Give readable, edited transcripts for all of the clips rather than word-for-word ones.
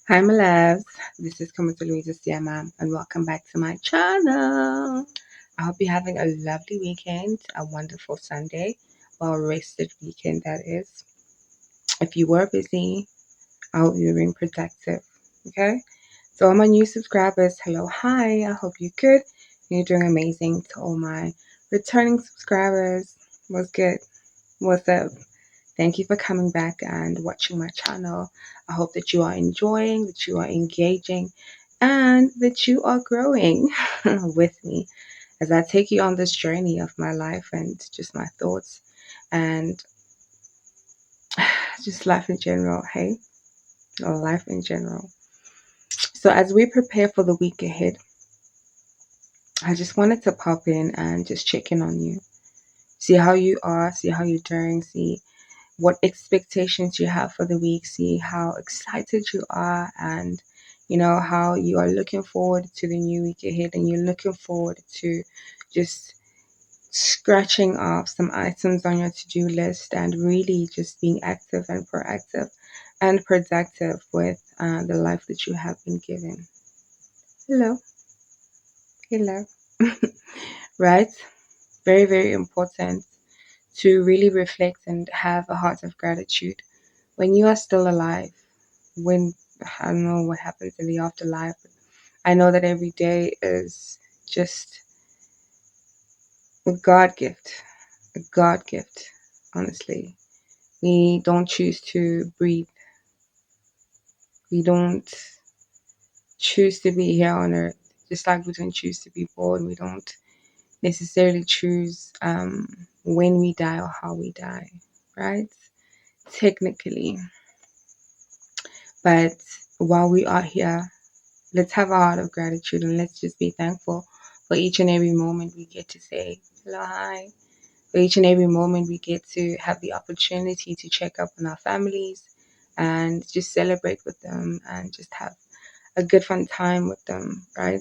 Hi, my loves. This is Kamata Louisa Siama, and welcome back to my channel. I hope you're having a lovely weekend, a wonderful Sunday, well rested weekend, that is. If you were busy, I hope you're being productive. Okay? So, all my new subscribers, hello, hi. I hope you're good. You're doing amazing. To all my returning subscribers, what's good? What's up? Thank you for coming back and watching my channel. I hope that you are enjoying, that you are engaging, and that you are growing with me as I take you on this journey of my life and just my thoughts and just life in general, hey? Or life in general. So, as we prepare for the week ahead, I just wanted to pop in and just check in on you. See how you are, see how you're doing, see what expectations you have for the week, see how excited you are, and how you are looking forward to the new week ahead, and you're looking forward to just scratching off some items on your to-do list and really just being active and proactive and productive with the life that you have been given. Hello. Hello. Right, very, very important to really reflect and have a heart of gratitude when you are still alive. When I don't know what happens in the afterlife, but I know that every day is just a God gift, a God gift. Honestly, we don't choose to breathe. We don't choose to be here on earth, just like we don't choose to be born. We don't necessarily choose when we die or how we die, right? Technically, but while we are here, let's have a heart of gratitude and let's just be thankful for each and every moment we get to say hello, hi. For each and every moment we get to have the opportunity to check up on our families and just celebrate with them and just have a good fun time with them, right?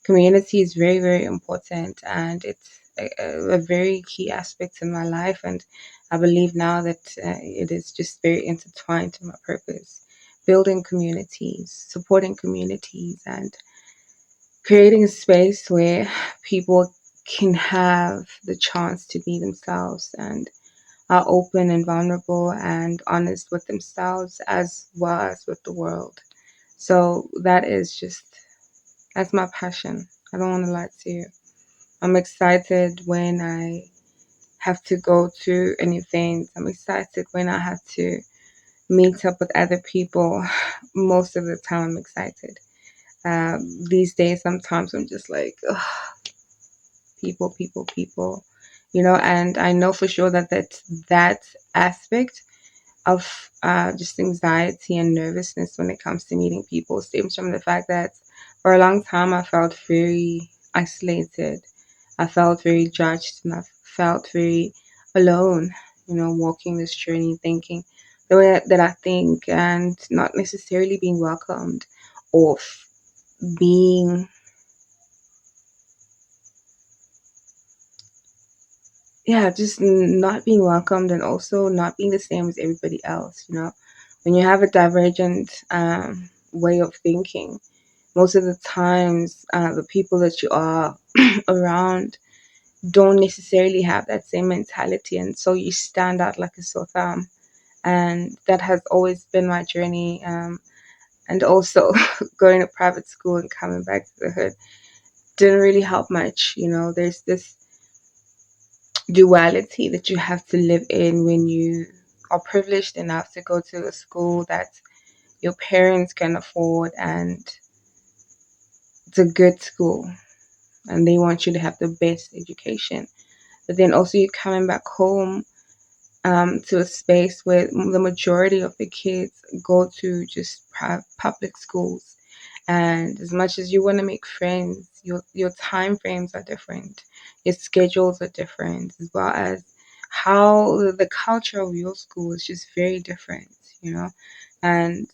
Community is very, very important and it's a very key aspect in my life. And I believe now that it is just very intertwined to my purpose. Building communities, supporting communities, and creating a space where people can have the chance to be themselves and are open and vulnerable and honest with themselves as well as with the world. So that's my passion. I don't want to lie to you. I'm excited when I have to go to an event. I'm excited when I have to meet up with other people. Most of the time, I'm excited. These days, sometimes I'm just like, ugh, people, people, people, and I know for sure that aspect of just anxiety and nervousness when it comes to meeting people stems from the fact that for a long time I felt very isolated. I felt very judged and I felt very alone, walking this journey, thinking the way that I think and not necessarily being welcomed or being, yeah, just not being welcomed and also not being the same as everybody else, When you have a divergent way of thinking, most of the times the people that you are around don't necessarily have that same mentality, and so you stand out like a sore thumb. And that has always been my journey. And also going to private school and coming back to the hood didn't really help much. There's this duality that you have to live in when you are privileged enough to go to a school that your parents can afford and it's a good school and they want you to have the best education. But then also you're coming back home to a space where the majority of the kids go to just public schools. And as much as you want to make friends, your time frames are different, your schedules are different, as well as how the culture of your school is just very different, and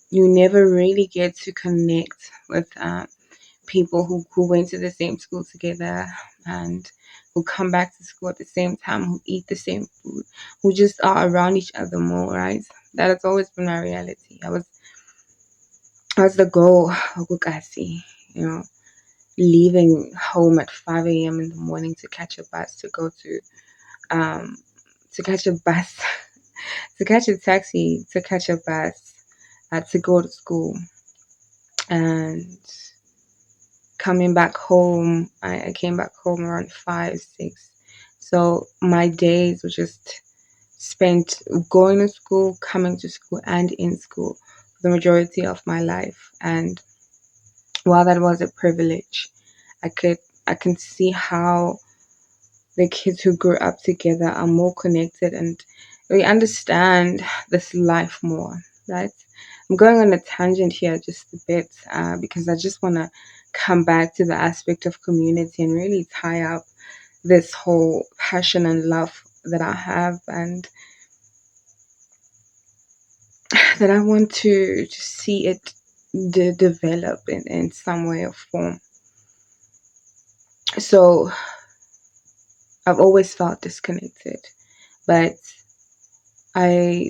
you never really get to connect with people who went to the same school together and who come back to school at the same time, who eat the same food, who just are around each other more, right? That has always been my reality. I was What's the goal? Ukukasi, you know, leaving home at 5 a.m. in the morning to catch a bus to go um to catch a bus to catch a taxi to catch a bus to go to school, and coming back home. I came back home around 5, 6. So my days were just spent going to school, coming to school, and in school for the majority of my life. And while that was a privilege, I could I can see how the kids who grew up together are more connected and we understand this life more, right? I'm going on a tangent here just a bit because I just want to come back to the aspect of community and really tie up this whole passion and love that I have and that I want to just see it develop in some way or form. So I've always felt disconnected, but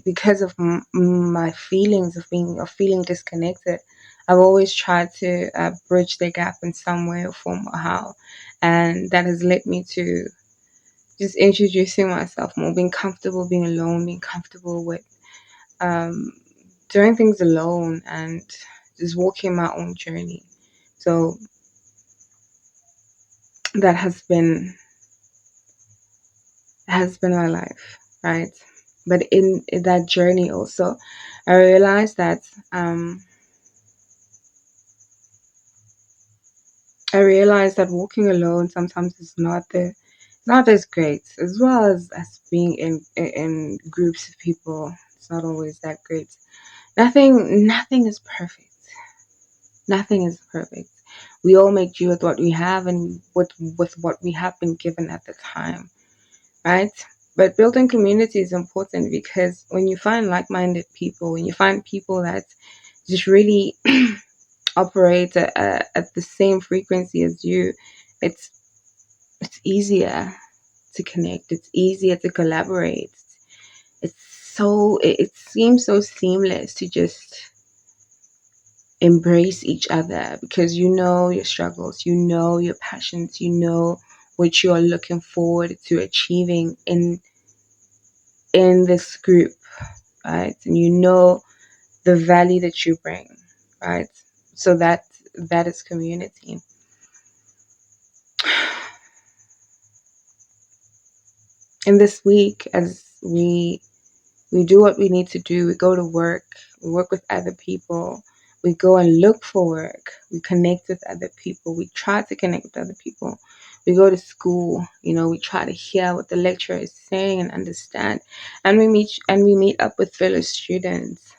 because of my feelings of feeling disconnected, I've always tried to bridge the gap in some way or form or how, and that has led me to just introducing myself more, being comfortable being alone, being comfortable with um, doing things alone, and just walking my own journey. So that has been my life, right? But in that journey also, I realized that um, walking alone sometimes is not as great, as well as being in groups of people. It's not always that great. Nothing is perfect. Nothing is perfect. We all make do with what we have and with what we have been given at the time, right? But building community is important because when you find like-minded people, when you find people that just really operate at the same frequency as you, it's it's easier to connect. It's easier to collaborate. It seems so seamless to just embrace each other because you know your struggles, you know your passions, you know what you are looking forward to achieving in this group, right? And you know the value that you bring, right? So that is community. In this week, as we do what we need to do, we go to work, we work with other people, we go and look for work, we connect with other people, we try to connect with other people, we go to school, we try to hear what the lecturer is saying and understand, and we meet up with fellow students.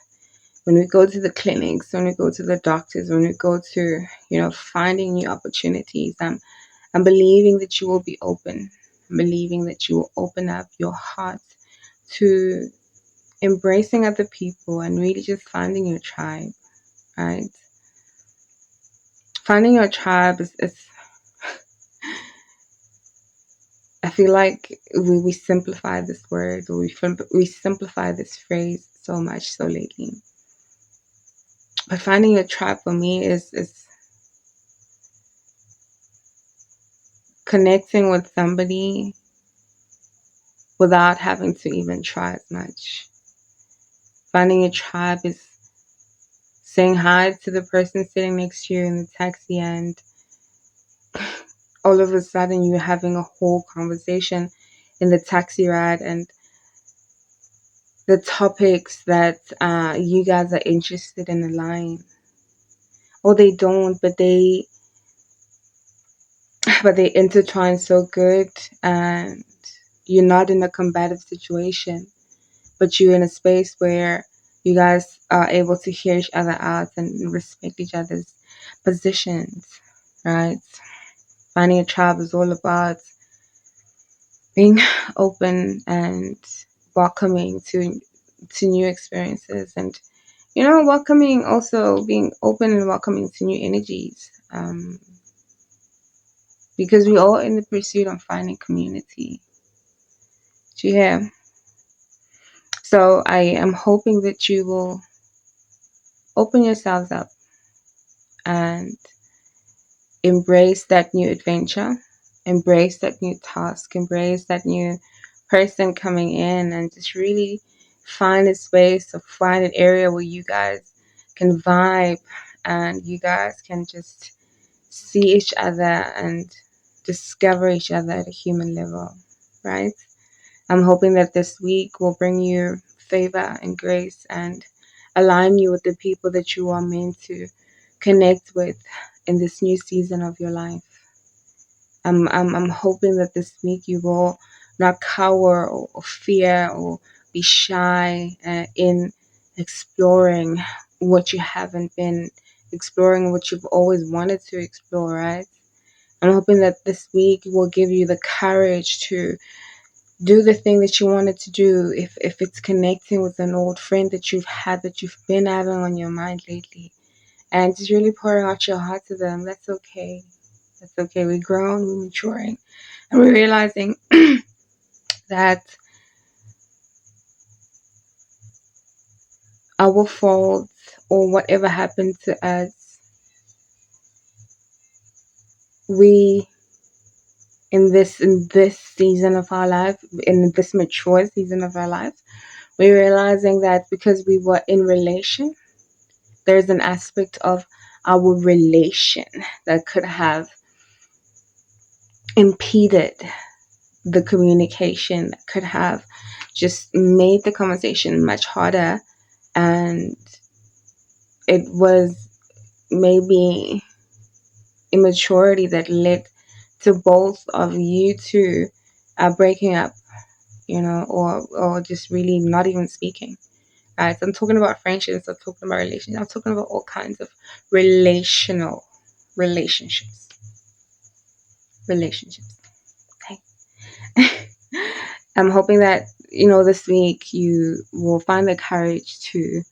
When we go to the clinics, when we go to the doctors, when we go to finding new opportunities, I'm believing that you will be open. I'm believing that you will open up your heart to embracing other people and really just finding your tribe, right? Finding your tribe is I feel like we simplify this word, or we simplify this phrase so much so lately. But finding your tribe for me is connecting with somebody without having to even try as much. Finding a tribe is saying hi to the person sitting next to you in the taxi, and all of a sudden you're having a whole conversation in the taxi ride, and the topics that you guys are interested in align, or they don't, but they intertwine so good, and you're not in a combative situation, but you're in a space where you guys are able to hear each other out and respect each other's positions, right? Finding a tribe is all about being open and welcoming to new experiences, and welcoming, also being open and welcoming to new energies, because we're all in the pursuit of finding community. Do you hear? So I am hoping that you will open yourselves up, and embrace that new adventure, embrace that new task, embrace that new person coming in, and just really find a space or find an area where you guys can vibe and you guys can just see each other and discover each other at a human level, right? I'm hoping that this week will bring you favor and grace and align you with the people that you are meant to connect with in this new season of your life. I'm hoping that this week you will not cower or fear or be shy in exploring what you haven't been exploring, what you've always wanted to explore, right? I'm hoping that this week will give you the courage to do the thing that you wanted to do. If it's connecting with an old friend that you've had, that you've been having on your mind lately, and just really pouring out your heart to them, that's okay. That's okay. We're grown, we're maturing, and we're realizing that our faults or whatever happened to us, we in this season of our life, in this mature season of our life, we're realizing that because we were in relation, there's an aspect of our relation that could have impeded the communication, that could have just made the conversation much harder, and it was maybe immaturity that led to both of you two breaking up, or just really not even speaking. Right? So I'm talking about friendships, I'm talking about relationships, I'm talking about all kinds of relational relationships. Relationships. Okay. I'm hoping that, this week you will find the courage to,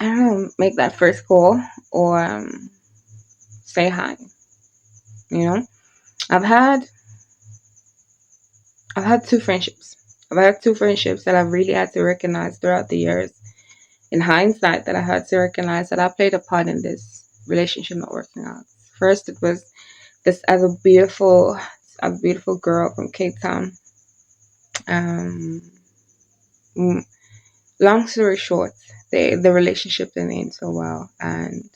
I don't know, make that first call or say hi. You know, I've had I've had two friendships. I've had two friendships that I've really had to recognize throughout the years. In hindsight, that I had to recognize that I played a part in this relationship not working out. First, it was this beautiful girl from Cape Town. Um, Long story short, the relationship didn't end so well, and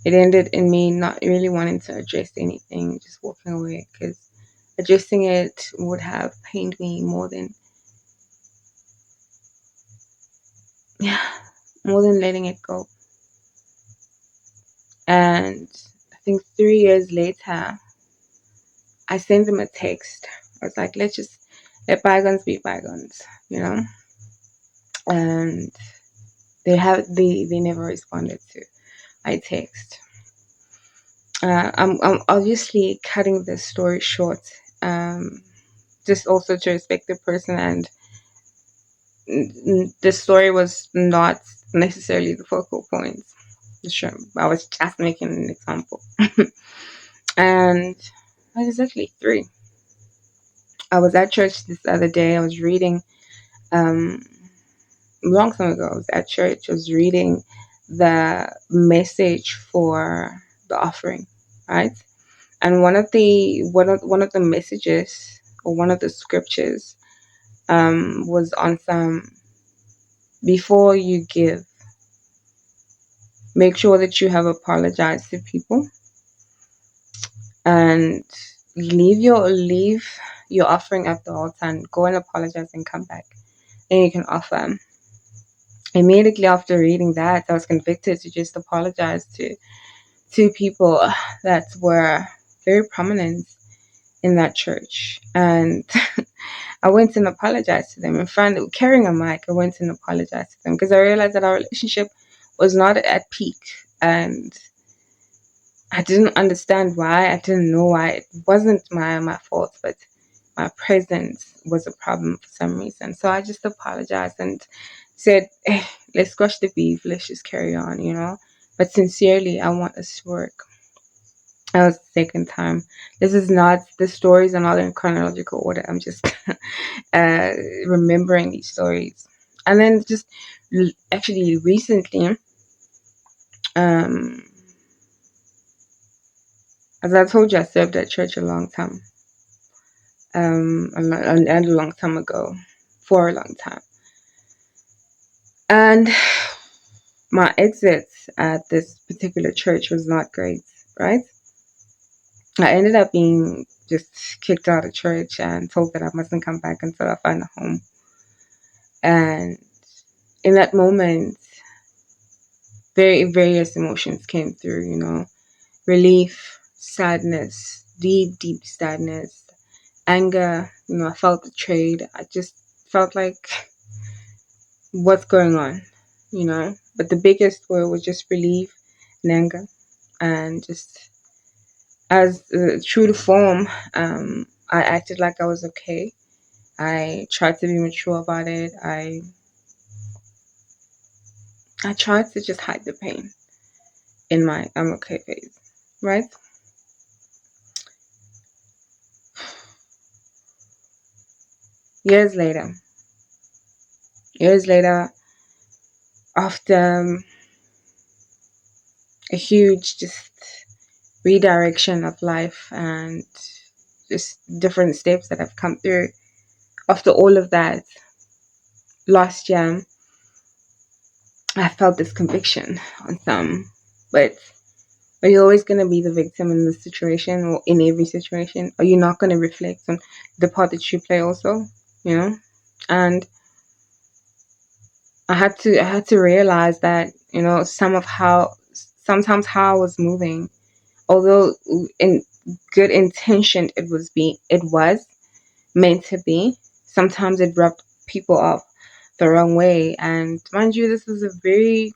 it ended in me not really wanting to address anything, just walking away, because addressing it would have pained me yeah, more than letting it go. And I think 3 years later, I sent them a text. I was like, let's just let bygones be bygones, And they never responded to my text. I'm obviously cutting this story short, just also to respect the person, and the story was not necessarily the focal point. Sure, I was just making an example. And I was actually 3. I was at church this other day. I was reading, long time ago. I was at church. I was reading the message for the offering, right? And one of the messages, or one of the scriptures, was on some, before you give, make sure that you have apologized to people, and leave your offering at the altar and go and apologize and come back. Then you can offer. Immediately after reading that, I was convicted to just apologize to two people that were very prominent in that church. And I went and apologized to them in front, carrying a mic. I went and apologized to them because I realized that our relationship was not at peak, and I didn't understand why. I didn't know why. It wasn't my fault, but my presence was a problem for some reason. So I just apologized and said, hey, let's squash the beef. Let's just carry on. But sincerely, I want us to work. That was the second time. The stories are not in chronological order. I'm just remembering these stories. And then just actually recently, As I told you, I served at church a long time, and a long time ago, for a long time. And my exit at this particular church was not great, right? I ended up being just kicked out of church and told that I mustn't come back until I find a home. And in that moment, various emotions came through, relief, sadness, deep, deep sadness, anger. I felt betrayed. I just felt like, what's going on? But the biggest word was just relief and anger. And just as true to form, I acted like I was okay. I tried to be mature about it. I tried to just hide the pain in my I'm okay phase, right? Years later, years later, after a huge just redirection of life and just different steps that have come through, after all of that, last year, I felt this conviction on some, but are you always going to be the victim in this situation or in every situation? Are you not going to reflect on the part that you play also? And I had to realize that sometimes how I was moving, although in good intention it was meant to be, sometimes it rubbed people off the wrong way. And mind you, this was a very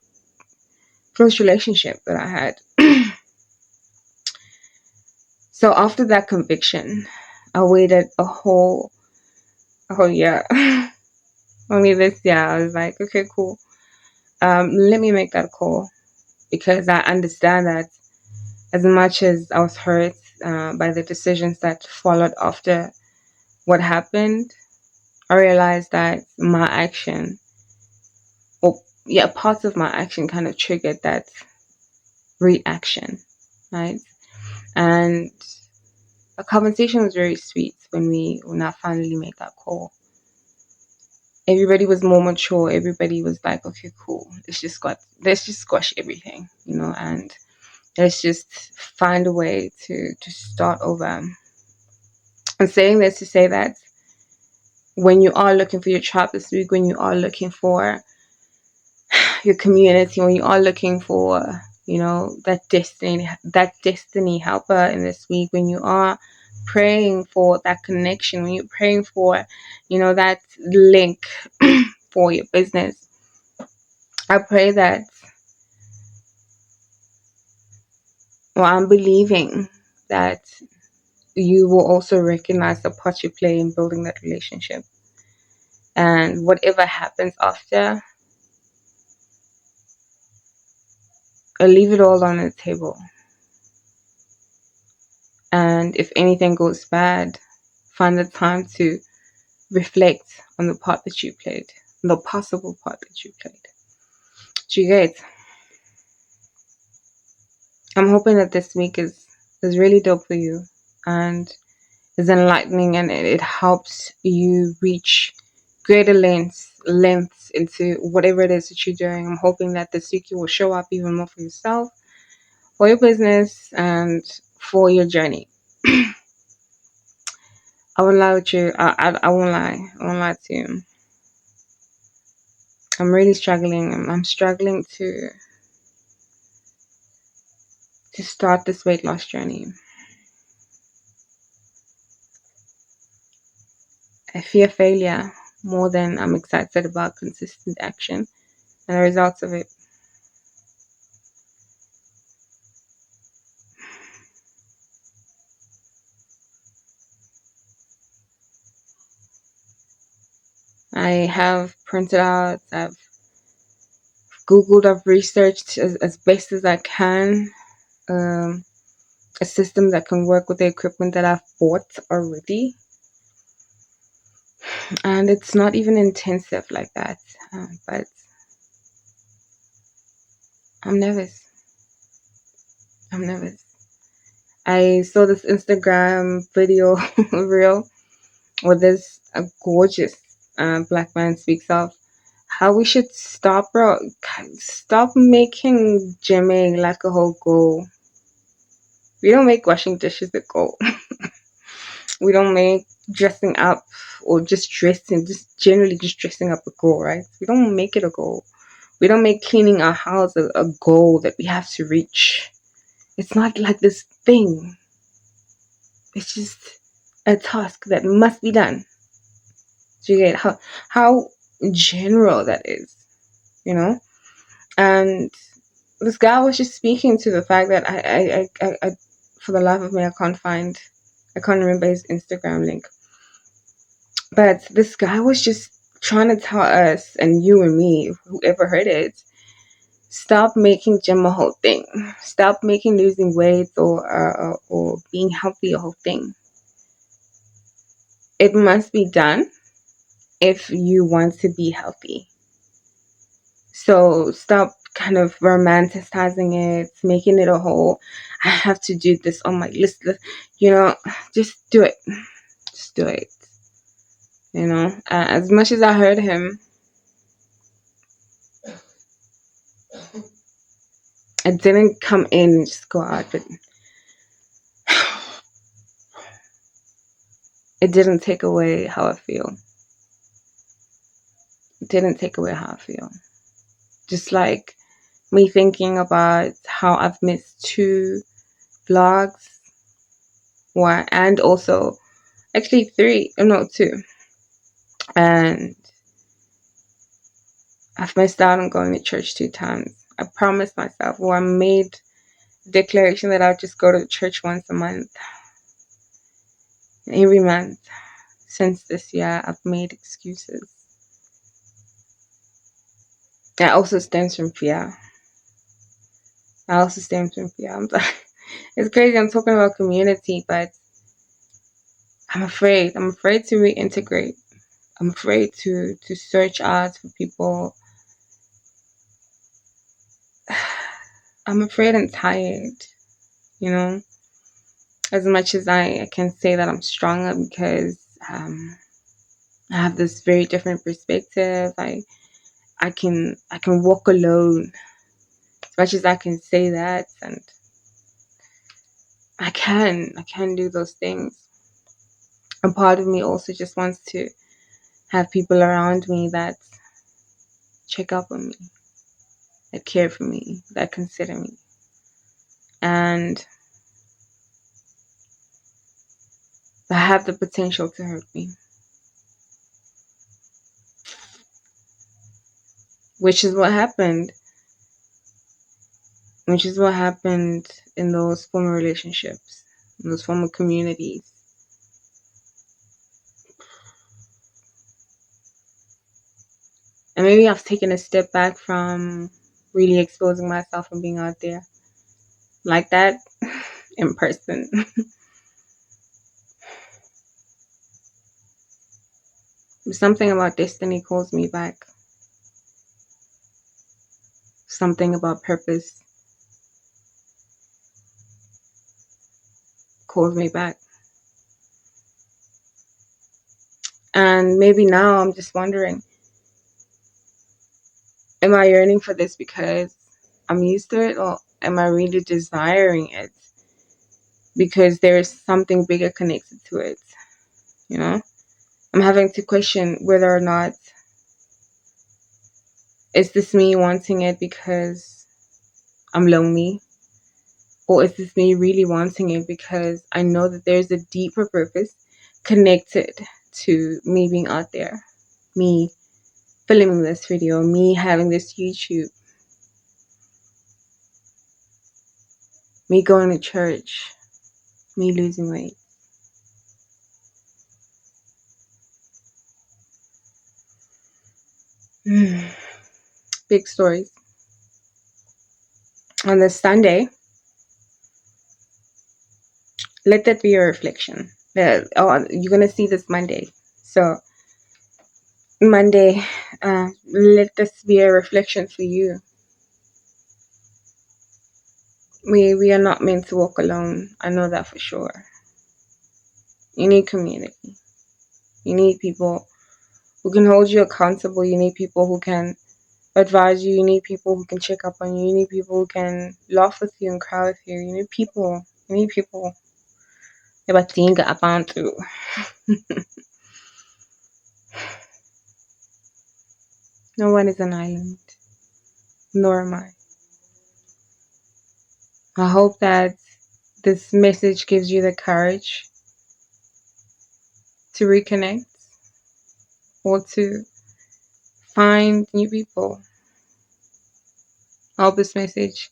close relationship that I had. So after that conviction, I waited a whole year. Only this year, I was like, okay, cool. Let me make that call, because I understand that as much as I was hurt by the decisions that followed after what happened, I realized that my action, or yeah, parts of my action kind of triggered that reaction, right? And a conversation was very sweet when I finally made that call. Everybody was more mature. Everybody was like, okay, cool. Let's just squash everything, and let's just find a way to start over. I'm saying this to say that when you are looking for your tribe this week, when you are looking for your community, when you are looking for, that destiny helper in this week, when you are praying for that connection, when you're praying for, that link for your business, I pray that, well, I'm believing that you will also recognize the part you play in building that relationship. And whatever happens after, I'll leave it all on the table. And if anything goes bad, find the time to reflect on the part that you played, the possible part that you played. Do you get? I'm hoping that this week is really dope for you and is enlightening, and it helps you reach greater lengths into whatever it is that you're doing. I'm hoping that this week you will show up even more for yourself, for your business, and for your journey. I won't lie with you. I won't lie. I won't lie to you. I'm really struggling. I'm struggling to start this weight loss journey. I fear failure more than I'm excited about consistent action and the results of it. I have printed out, I've Googled, I've researched as best as I can um, a system that can work with the equipment that I've bought already. And it's not even intensive like that, but I'm nervous. I'm nervous. I saw this Instagram video reel where this gorgeous black man speaks of how we should stop, bro. Stop making gymming like a whole goal. We don't make washing dishes a goal. We don't make dressing up or just generally just dressing up a goal, right? We don't make it a goal. We don't make cleaning our house a goal that we have to reach. It's not like this thing. It's just a task that must be done. Do you get how general that is, you know? And this guy was just speaking to the fact that I for the life of me, I can't remember his Instagram link. But this guy was just trying to tell us, and you and me, whoever heard it, stop making gym a whole thing. Stop making losing weight or being healthy a whole thing. It must be done if you want to be healthy. So stop kind of romanticizing it, making it a whole, I have to do this on my list. Just do it. Just do it. As much as I heard him, it didn't come in and just go out, but it didn't take away how I feel. It didn't take away how I feel. Just like me thinking about how I've missed 2 vlogs, and also actually 3, no 2, and I've missed out on going to church 2 times. I promised myself, I made a declaration that I'll just go to church once a month. Every month since this year, I've made excuses. That also stems from fear. It's crazy. I'm talking about community, but I'm afraid. I'm afraid to reintegrate. I'm afraid to search out for people. I'm afraid and tired, as much as I can say that I'm stronger because I have this very different perspective. I can walk alone, as much as I can say that, and I can do those things. And part of me also just wants to have people around me that check up on me, that care for me, that consider me. And that have the potential to hurt me. Which is what happened. Which is what happened in those former relationships, in those former communities. And maybe I've taken a step back from really exposing myself and being out there like that in person. Something about destiny calls me back. Something about purpose calls me back. And maybe now I'm just wondering, am I yearning for this because I'm used to it, or am I really desiring it because there is something bigger connected to it? I'm having to question whether or not, is this me wanting it because I'm lonely? Or is this me really wanting it because I know that there's a deeper purpose connected to me being out there, me filming this video, me having this YouTube, me going to church, me losing weight? Big stories. On this Sunday, let that be your reflection. You're going to see this Monday. So, Monday, let this be a reflection for you. We are not meant to walk alone. I know that for sure. You need community. You need people who can hold you accountable. You need people who can advise you. You need people who can check up on you. You need people who can laugh with you and cry with you. You need people. You need people. Ebatinga abantu. No one is an island. Nor am I. I hope that this message gives you the courage to reconnect or to find new people. I hope this message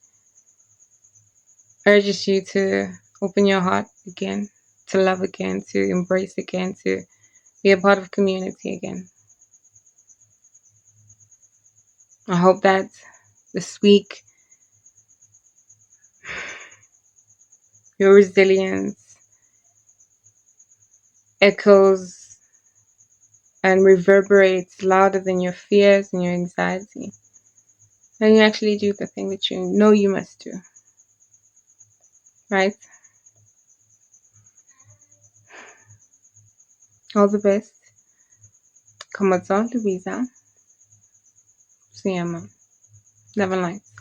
urges you to open your heart again, to love again, to embrace again, to be a part of community again. I hope that this week your resilience echoes and reverberates louder than your fears and your anxiety. And you actually do the thing that you know you must do. Right? All the best. Come on, Louisa. See you, man. Never lights.